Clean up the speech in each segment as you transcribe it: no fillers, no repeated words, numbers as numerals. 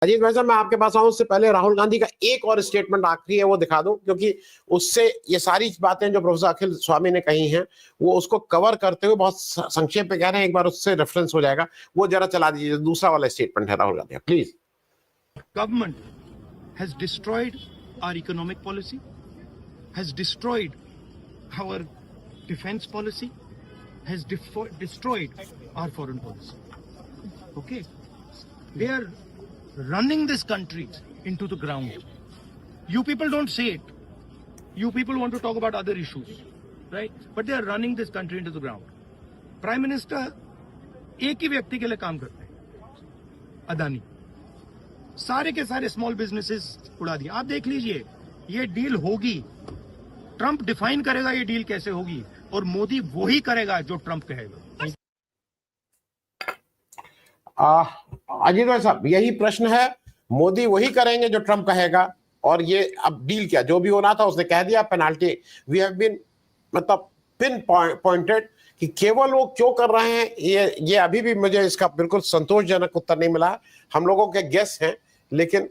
अजीत भाई साहब, मैं आपके पास आऊं उससे पहले राहुल गांधी का एक और स्टेटमेंट आखिरी है, वो दिखा दूं, क्योंकि उससे ये सारी बातें जो प्रोफेसर अखिल स्वामी ने कही हैं वो उसको कवर करते हुए बहुत संक्षेप में कह रहे हैं। एक बार उससे रेफरेंस हो जाएगा, वो जरा चला दीजिए। दूसरा वाला स्टेटमेंट है Rahul Gandhi, please. Government has destroyed our economic policy, has destroyed our defense policy, has destroyed our foreign policy. Okay? They are running this country into the ground. You people don't say it. You people want to talk about other issues, right? But they are running this country into the ground. Prime Minister एक ही व्यक्ति के लिए काम करते हैं, अदानी। सारे के सारे स्मॉल बिजनेसेस उड़ा दिए। आप देख लीजिए, ये डील होगी, ट्रंप डिफाइन करेगा ये डील कैसे होगी, और मोदी वही करेगा जो ट्रंप कहेगा। अजीत भाई साहब, यही प्रश्न है, मोदी वही करेंगे जो ट्रंप कहेगा। और ये अब डील क्या, जो भी होना था उसने कह दिया। पेनाल्टी वी हैव बीन मतलब पिन पॉइंटेड कि केवल वो क्यों कर रहे हैं, ये अभी भी मुझे इसका बिल्कुल संतोषजनक उत्तर नहीं मिला। हम लोगों के गेस हैं, लेकिन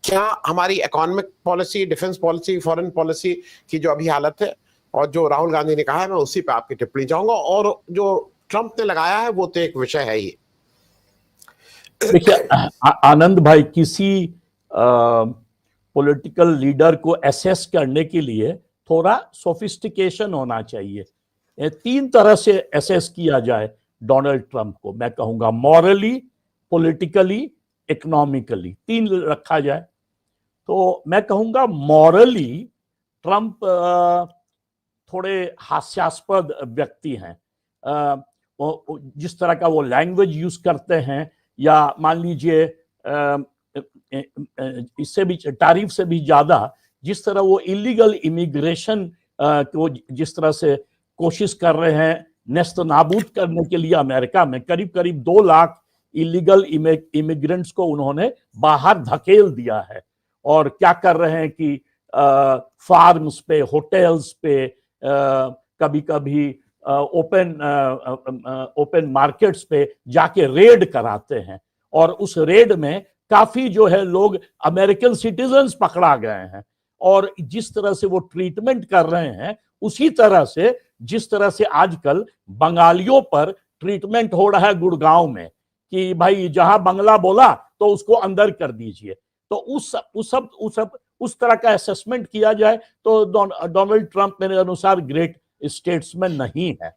क्या हमारी economic policy, defence policy, foreign policy की जो अभी हालत है और जो राहुल गांधी ने कहा है, मैं उसी पे आपकी टिप्पणी चाहूंगा। और जो ट्रंप ने लगाया है वो तो एक विषय है ही। देखिए आनंद भाई, किसी पॉलिटिकल लीडर को एसेस करने के लिए थोड़ा सोफिस्टिकेशन होना चाहिए। तीन तरह से एसेस किया जाए डोनाल्ड ट्रंप को। मैं कहूंगा मॉरली, पॉलिटिकली, इकोनॉमिकली, तीन रखा जाए। तो मैं कहूंगा मॉरली ट्रंप थोड़े हास्यास्पद व्यक्ति हैं। जिस तरह का वो लैंग्वेज यूज करते हैं, या मान लीजिए इससे भी, तारीफ से भी ज्यादा जिस तरह वो इलीगल इमिग्रेशन को जिस तरह से कोशिश कर रहे हैं नेस्त नाबूद करने के लिए। अमेरिका में करीब करीब 2 लाख इलीगल इमिग्रेंट्स को उन्होंने बाहर धकेल दिया है। और क्या कर रहे हैं कि फार्म्स पे, होटल्स पे, कभी कभी ओपन मार्केट्स पे जाके रेड कराते हैं। और उस रेड में काफी जो है लोग अमेरिकन सिटीजन्स पकड़ा गए हैं। और जिस तरह से वो ट्रीटमेंट कर रहे हैं, उसी तरह से जिस तरह से आजकल बंगालियों पर ट्रीटमेंट हो रहा है गुड़गांव में, कि भाई जहां बंगला बोला तो उसको अंदर कर दीजिए। तो उस तरह का असेसमेंट किया जाए तो डोनाल्ड ट्रंप मेरे अनुसार ग्रेट स्टेट्समैन नहीं है।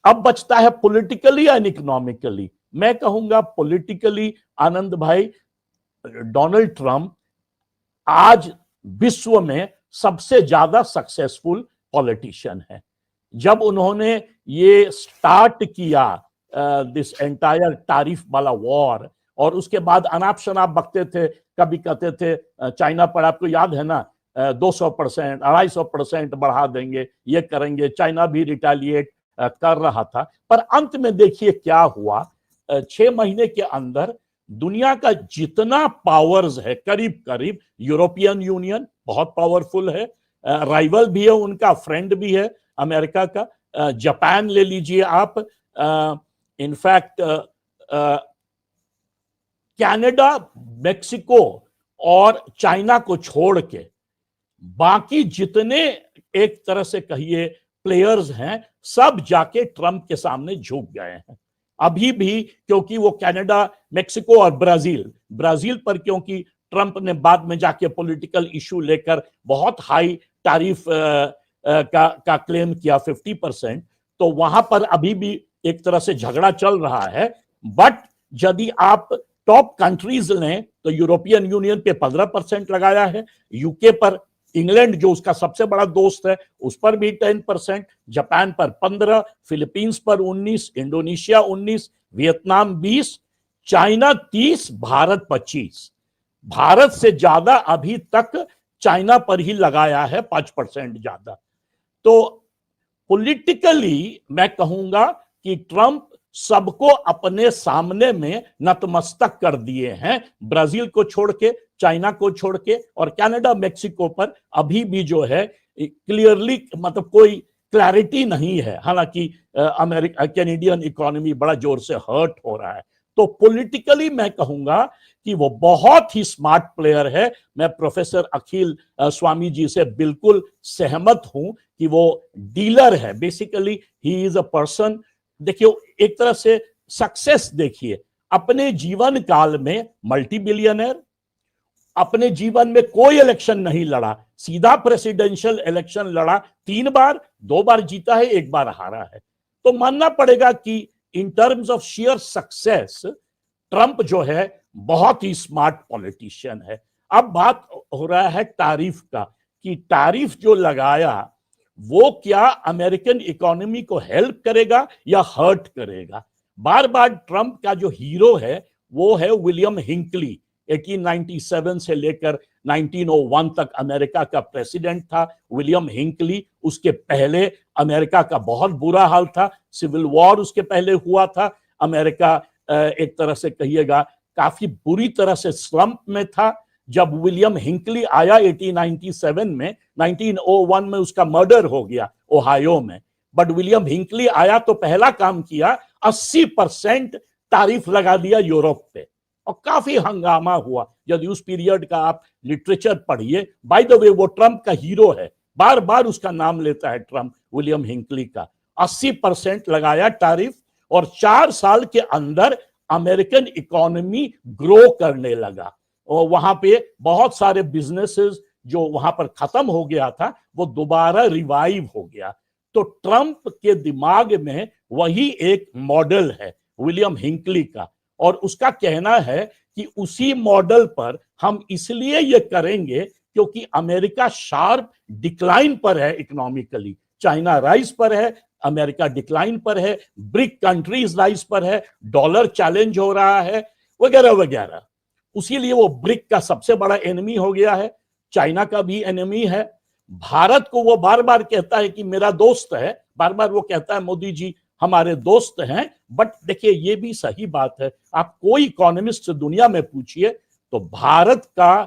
अब बचता है पॉलिटिकली एंड इकोनॉमिकली। मैं कहूंगा पॉलिटिकली आनंद भाई, डोनाल्ड ट्रंप आज विश्व में सबसे ज्यादा सक्सेसफुल पॉलिटिशियन है। जब उन्होंने ये स्टार्ट किया दिस एंटायर टैरिफ वाला वॉर, और उसके बाद अनाप शनाप बकते थे, कभी कहते थे चाइना पर, आपको याद है ना, 200%, 250% बढ़ा देंगे, ये करेंगे। चाइना भी रिटेलिएट कर रहा था। पर अंत में देखिए क्या हुआ। 6 महीने के अंदर दुनिया का जितना पावर्स है, करीब करीब यूरोपियन यूनियन बहुत पावरफुल है, राइवल भी है उनका, फ्रेंड भी है अमेरिका का, जापान ले लीजिए आप, इनफैक्ट कनाडा, मेक्सिको और चाइना को छोड़ के बाकी जितने एक तरह से कहिए प्लेयर्स हैं, सब जाके ट्रंप के सामने झुक गए हैं अभी भी। क्योंकि वो कनाडा, मेक्सिको और ब्राजील पर, क्योंकि ट्रंप ने बाद में जाके पॉलिटिकल इशू लेकर बहुत हाई टैरिफ का क्लेम किया, 50%, तो वहां पर अभी भी एक तरह से झगड़ा चल रहा है। बट यदि आप टॉप कंट्रीज लें तो यूरोपियन यूनियन पे 15% लगाया है, यूके पर, इंग्लैंड जो उसका सबसे बड़ा दोस्त है उस पर भी 10%, जापान पर 15%, फिलीपींस पर 19%, Indonesia 19%, Vietnam 20%, China 30%, Bharat 25%। Bharat से ज्यादा अभी तक चाइना पर ही लगाया है, 5% ज्यादा। तो पॉलिटिकली मैं कहूंगा कि ट्रंप सबको अपने सामने में नतमस्तक कर दिए हैं, ब्राजील को छोड़ के, चाइना को छोड़ के, और कनाडा, मेक्सिको पर अभी भी जो है क्लियरली मतलब कोई क्लैरिटी नहीं है। हालांकि कैनेडियन इकोनॉमी बड़ा जोर से हर्ट हो रहा है। तो पॉलिटिकली मैं कहूंगा कि वो बहुत ही स्मार्ट प्लेयर है। मैं प्रोफेसर अखिल स्वामी जी से बिल्कुल सहमत हूं कि वो डीलर है। Basically he is a person, देखिए एक तरह से सक्सेस देखिए, अपने जीवन काल में मल्टी बिलियनर, अपने जीवन में कोई इलेक्शन नहीं लड़ा, सीधा प्रेसिडेंशियल इलेक्शन लड़ा 3 बार, 2 बार जीता है, 1 बार हारा है। तो मानना पड़ेगा कि in terms of share success Trump जो है बहुत ही स्मार्ट पॉलिटिशियन है। अब बात हो रहा है टैरिफ का, कि टैरिफ जो लगाया वो क्या अमेरिकन इकोनॉमी को हेल्प करेगा या हर्ट करेगा। बार बार ट्रंप का जो हीरो है वो है विलियम हिंकली, 1897 से लेकर 1901 तक अमेरिका का प्रेसिडेंट था विलियम हिंकली। उसके पहले अमेरिका का बहुत बुरा हाल था, सिविल वॉर उसके पहले हुआ था, अमेरिका एक तरह से कहिएगा काफी बुरी तरह से स्लंप में था। जब विलियम हिंकली आया 1897 में, 1901 में उसका मर्डर हो गया ओहायो में, बट विलियम हिंकली आया तो पहला काम किया 80% तारीफ लगा दिया यूरोप पे, और काफी हंगामा हुआ। यदि उस पीरियड का आप लिटरेचर पढ़िए, बाय द वे वो ट्रंप का हीरो है, बार बार उसका नाम लेता है ट्रंप, विलियम हिंकली का। 80% लगाया तारीफ, और 4 साल के अंदर अमेरिकन इकोनॉमी ग्रो करने लगा, और वहां पे बहुत सारे बिजनेसेस जो वहां पर खत्म हो गया था वो दोबारा रिवाइव हो गया। तो ट्रंप के दिमाग में वही एक मॉडल है विलियम हिंकली का, और उसका कहना है कि उसी मॉडल पर हम इसलिए ये करेंगे क्योंकि अमेरिका शार्प डिक्लाइन पर है इकोनॉमिकली, चाइना राइज पर है, अमेरिका डिक्लाइन पर है, ब्रिक कंट्रीज राइज पर है, डॉलर चैलेंज हो रहा है, वगैरह वगैरह। उसीलिए वो ब्रिक का सबसे बड़ा एनिमी हो गया है, चाइना का भी एनिमी है। भारत को वो बार बार कहता है कि मेरा दोस्त है, बार बार वो कहता है मोदी जी हमारे दोस्त हैं, बट देखिए ये भी सही बात है, आप कोई इकोनॉमिस्ट दुनिया में पूछिए तो भारत का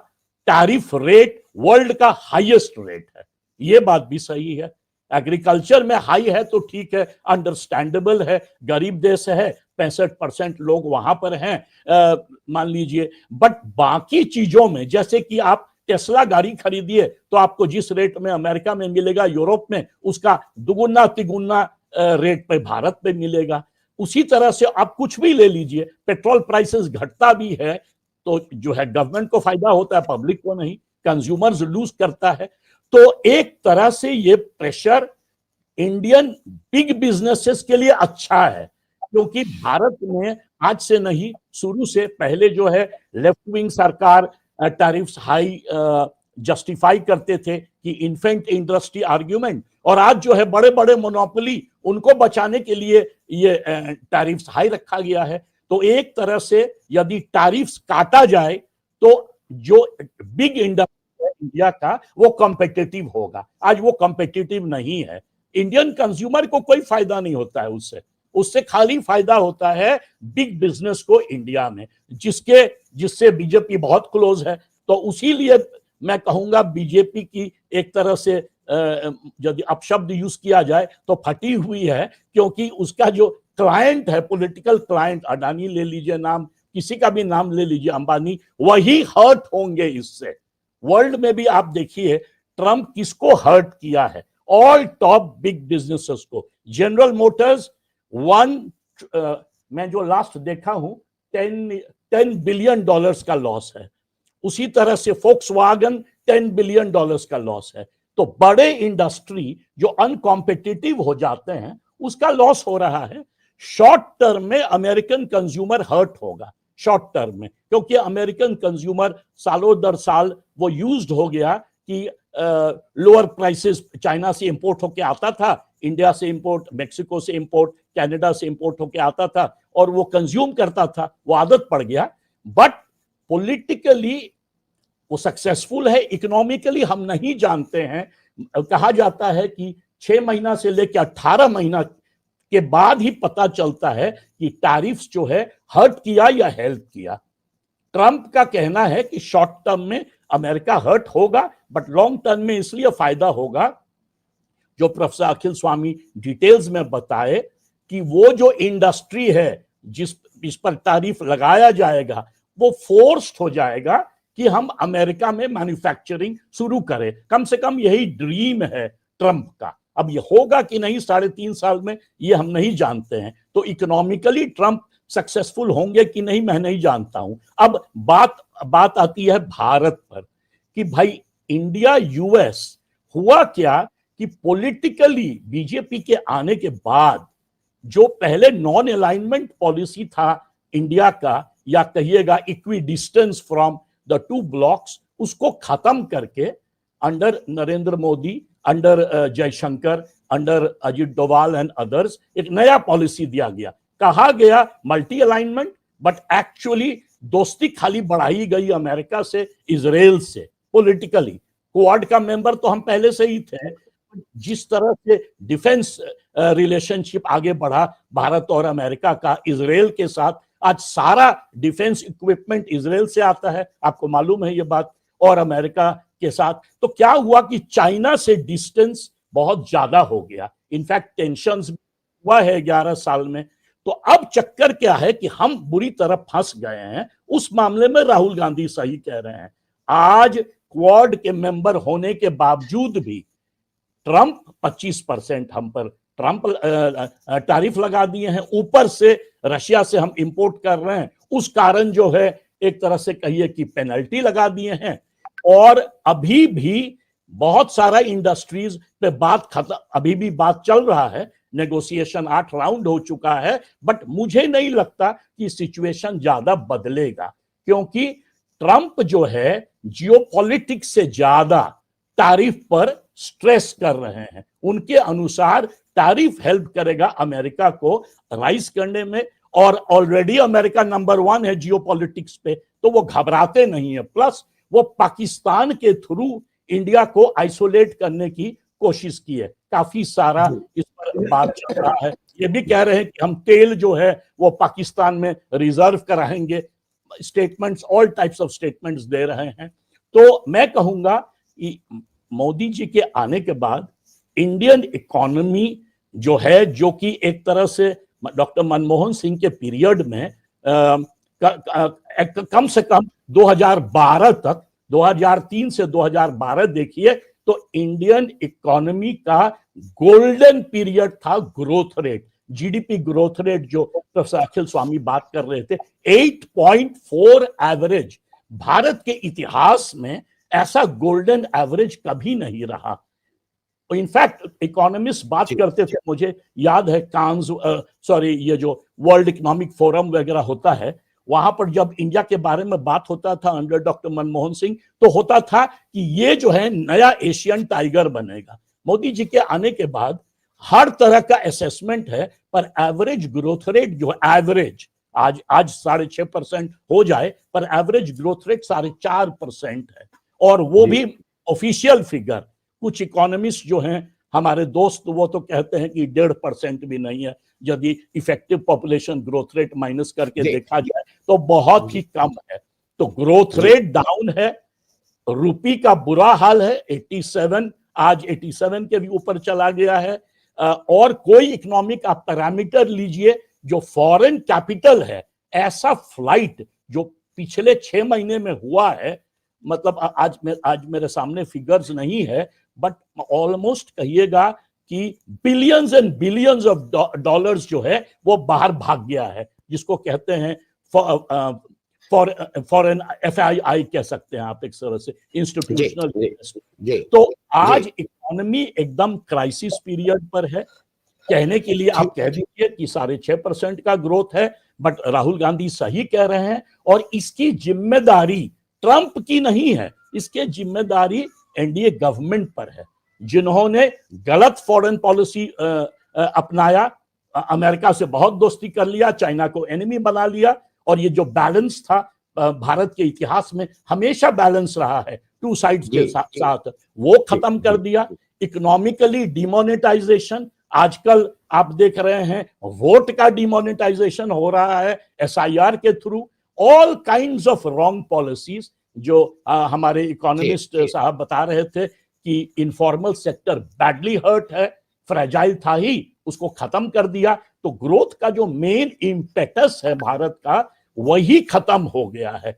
टैरिफ रेट वर्ल्ड का हाईएस्ट रेट है, ये बात भी सही है। एग्रीकल्चर में हाई है तो ठीक है, अंडरस्टैंडेबल है, गरीब देश है, 65% लोग वहां पर हैं मान लीजिए, बट बाकी चीजों में जैसे कि आप टेस्ला गाड़ी खरीदिए तो आपको जिस रेट में अमेरिका में मिलेगा, यूरोप में उसका दुगुना तिगुना रेट पे भारत पे मिलेगा। उसी तरह से आप कुछ भी ले लीजिए, पेट्रोल प्राइसेस घटता भी है तो जो है गवर्नमेंट को फायदा होता है, पब्लिक को नहीं, कंज्यूमर्स लूज करता है। तो एक तरह से ये प्रेशर इंडियन बिग बिजनेसेस के लिए अच्छा है, क्योंकि भारत में आज से नहीं, शुरू से पहले जो है लेफ्ट विंग सरकार टैरिफ्स हाई जस्टिफाई करते थे कि इन्फेंट इंडस्ट्री आर्ग्यूमेंट, और आज जो है बड़े बड़े मोनोपोली उनको बचाने के लिए ये टैरिफ्स हाई रखा गया है। तो एक तरह से यदि टैरिफ्स काटा जाए तो जो बिग इंडस्ट्री है इंडिया का वो कॉम्पिटिटिव होगा। आज वो कॉम्पिटिटिव नहीं है, इंडियन कंज्यूमर को कोई फायदा नहीं होता है उससे खाली फायदा होता है बिग बिजनेस को इंडिया में, जिससे बीजेपी बहुत क्लोज है। तो उसीलिए मैं कहूंगा बीजेपी की एक तरह से यदि अपशब्द यूज किया जाए तो फटी हुई है, क्योंकि उसका जो क्लाइंट है, पॉलिटिकल क्लाइंट, अडानी ले लीजिए नाम, किसी का भी नाम ले लीजिए, अंबानी, वही हर्ट होंगे इससे। वर्ल्ड में भी आप देखिए ट्रंप किसको हर्ट किया है, ऑल टॉप बिग बिजनेसेस को। जनरल मोटर्स मैं जो लास्ट देखा हूं 10 बिलियन डॉलर्स का लॉस है, उसी तरह से फोक्सवैगन 10 बिलियन डॉलर्स का लॉस है। तो बड़े इंडस्ट्री जो अनकॉम्पिटिटिव हो जाते हैं उसका लॉस हो रहा है। शॉर्ट टर्म में अमेरिकन कंज्यूमर हर्ट होगा, शॉर्ट टर्म में, क्योंकि अमेरिकन कंज्यूमर सालों दर साल वो यूज्ड हो गया कि लोअर प्राइसेस चाइना से इंपोर्ट होके आता था, इंडिया से इंपोर्ट, मेक्सिको से इंपोर्ट, कनाडा से इंपोर्ट होके आता था, और वो कंज्यूम करता था, वो आदत पड़ गया। बट पॉलिटिकली वो सक्सेसफुल है, इकोनॉमिकली हम नहीं जानते हैं। कहा जाता है कि 6 महीना से लेकर 18 महीना के बाद ही पता चलता है कि टैरिफ्स जो है हर्ट किया या हेल्प किया। ट्रंप का कहना है कि शॉर्ट टर्म में अमेरिका हर्ट होगा, बट लॉन्ग टर्म में इसलिए फायदा होगा, जो प्रोफेसर अखिल स्वामी डिटेल्स में बताए, कि वो जो इंडस्ट्री है जिस पर टैरिफ लगाया जाएगा वो फोर्स्ड हो जाएगा कि हम अमेरिका में मैन्युफैक्चरिंग शुरू करें। कम से कम यही ड्रीम है ट्रंप का। अब ये होगा कि नहीं 3.5 साल में, ये हम नहीं जानते हैं। तो इकोनॉमिकली ट्रंप सक्सेसफुल होंगे कि नहीं मैं नहीं जानता हूं। अब बात आती है भारत पर कि भाई इंडिया यूएस हुआ क्या कि पॉलिटिकली बीजेपी के आने के बाद जो पहले नॉन अलाइनमेंट पॉलिसी था इंडिया का, या कहिएगा equi distance from the two blocks, उसको खत्म करके under Narendra Modi, under Jaishankar, under Ajit Doval and others एक नया पॉलिसी दिया गया। कहा गया मल्टी अलाइनमेंट, बट एक्चुअली दोस्ती खाली बढ़ाई गई अमेरिका से, इजराइल से। पॉलिटिकली क्वाड का मेंबर तो हम पहले से ही थे। जिस तरह से डिफेंस रिलेशनशिप आगे बढ़ा भारत और अमेरिका का इजराइल के साथ, आज सारा डिफेंस इक्विपमेंट इजराइल से आता है, आपको मालूम है ये बात, और अमेरिका के साथ। तो क्या हुआ कि चाइना से डिस्टेंस बहुत ज्यादा हो गया, इनफैक्ट टेंशंस हुआ है 11 साल में। तो अब चक्कर क्या है कि हम बुरी तरह फंस गए हैं। उस मामले में राहुल गांधी सही कह रहे हैं। आज क्वाड के मेंबर होने के बावजूद भी ट्रंप 25% हम पर ट्रंप टैरिफ लगा दिए हैं, ऊपर से रशिया से हम इंपोर्ट कर रहे हैं, उस कारण जो है एक तरह से कहिए कि पेनल्टी लगा दिए हैं। और अभी भी बहुत सारा इंडस्ट्रीज पे अभी भी बात चल रहा है, नेगोशिएशन 8 राउंड हो चुका है, बट मुझे नहीं लगता कि सिचुएशन ज्यादा बदलेगा, क्योंकि ट्रंप जो है जियोपॉलिटिक्स से ज्यादा टैरिफ पर स्ट्रेस कर रहे हैं। उनके अनुसार टैरिफ हेल्प करेगा अमेरिका को राइज करने में, और ऑलरेडी अमेरिका नंबर 1 है जियोपॉलिटिक्स पे, तो वो घबराते नहीं है। प्लस वो पाकिस्तान के थ्रू इंडिया को आइसोलेट करने की कोशिश की है। काफी सारा इस पर बात चल रहा है। ये भी कह रहे हैं कि हम तेल जो है वो पाकिस्तान में रिजर्व कराएंगे। Statements, all types of statements दे रहे हैं। तो मैं कहूंगा कि मोदी जी के आने के बाद इंडियन इकोनॉमी जो है, जो कि एक तरह से डॉक्टर मनमोहन सिंह के पीरियड में कम से कम 2012 तक, 2003 से 2012 देखिए तो इंडियन इकोनॉमी का गोल्डन पीरियड था। Growth rate, GDP growth rate जो प्रोफेसर अखिल स्वामी बात कर रहे थे, 8.4 एवरेज। भारत के इतिहास में ऐसा गोल्डन एवरेज कभी नहीं रहा। इनफैक्ट इकोनॉमिस्ट बात करते थे, मुझे याद है ये जो वर्ल्ड इकोनॉमिक फोरम वगैरह होता है, वहां पर जब इंडिया के बारे में बात होता था अंडर डॉक्टर मनमोहन सिंह, तो होता था कि ये जो है नया एशियन टाइगर बनेगा। मोदी जी के आने के बाद हर तरह का असेसमेंट है, पर एवरेज ग्रोथ रेट जो एवरेज आज 6.5% हो जाए, पर एवरेज ग्रोथ रेट 4.5% है। और वो भी ऑफिशियल फिगर। कुछ इकोनॉमिस्ट जो हैं हमारे दोस्त, वो तो कहते हैं कि 1.5% भी नहीं है। यदि effective population growth rate minus करके देखा जाए तो बहुत ही कम है। तो ग्रोथ रेट डाउन है, रुपी का बुरा हाल है, 87 आज 87 के भी ऊपर चला गया है। और कोई इकोनॉमिक आप पैरामीटर लीजिए, जो फॉरेन कैपिटल है, ऐसा फ्लाइट जो पिछले 6 महीने में हुआ है, मतलब आज मेरे सामने फिगर्स नहीं है, बट ऑलमोस्ट कहिएगा कि billions and billions of dollars जो है वो बाहर भाग गया है, जिसको कहते हैं फॉरेन FII कह सकते हैं आप एक तरह से, इंस्टीट्यूशनल। तो आज इकोनॉमी एकदम क्राइसिस पीरियड पर है। कहने के लिए आप कह दीजिए कि 6.5% का ग्रोथ है, बट राहुल गांधी सही कह रहे हैं। और इसकी जिम्मेदारी ट्रंप की नहीं है, इसकी जिम्मेदारी एनडीए गवर्नमेंट पर है, जिन्होंने गलत फॉरेन पॉलिसी अपनाया, अमेरिका से बहुत दोस्ती कर लिया, चाइना को एनिमी बना लिया। और ये जो बैलेंस था भारत के इतिहास में हमेशा बैलेंस रहा है टू साइड्स के साथ, वो खत्म कर दिया। इकोनॉमिकली डिमोनेटाइजेशन, आजकल आप देख रहे हैं वोट का डिमोनेटाइजेशन हो रहा है SIR के through. All kinds of wrong policies जो हमारे इकोनॉमिस्ट साहब बता रहे थे कि इनफॉर्मल सेक्टर बैडली हर्ट है, फ्रेजाइल था ही, उसको खत्म कर दिया। तो ग्रोथ का जो मेन इम्पेटस है भारत का, वही खत्म हो गया है।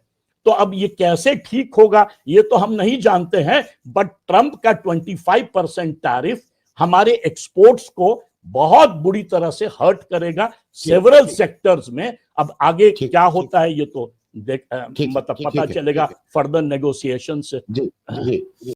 तो अब ये कैसे ठीक होगा ये तो हम नहीं जानते हैं, बट ट्रंप का 25% टैरिफ हमारे एक्सपोर्ट्स को बहुत बुरी तरह से हर्ट करेगा सेवरल सेक्टर्स में। अब आगे क्या होता है ये तो मतलब पता चलेगा फर्दर नेगोशिएशन से। जी जी।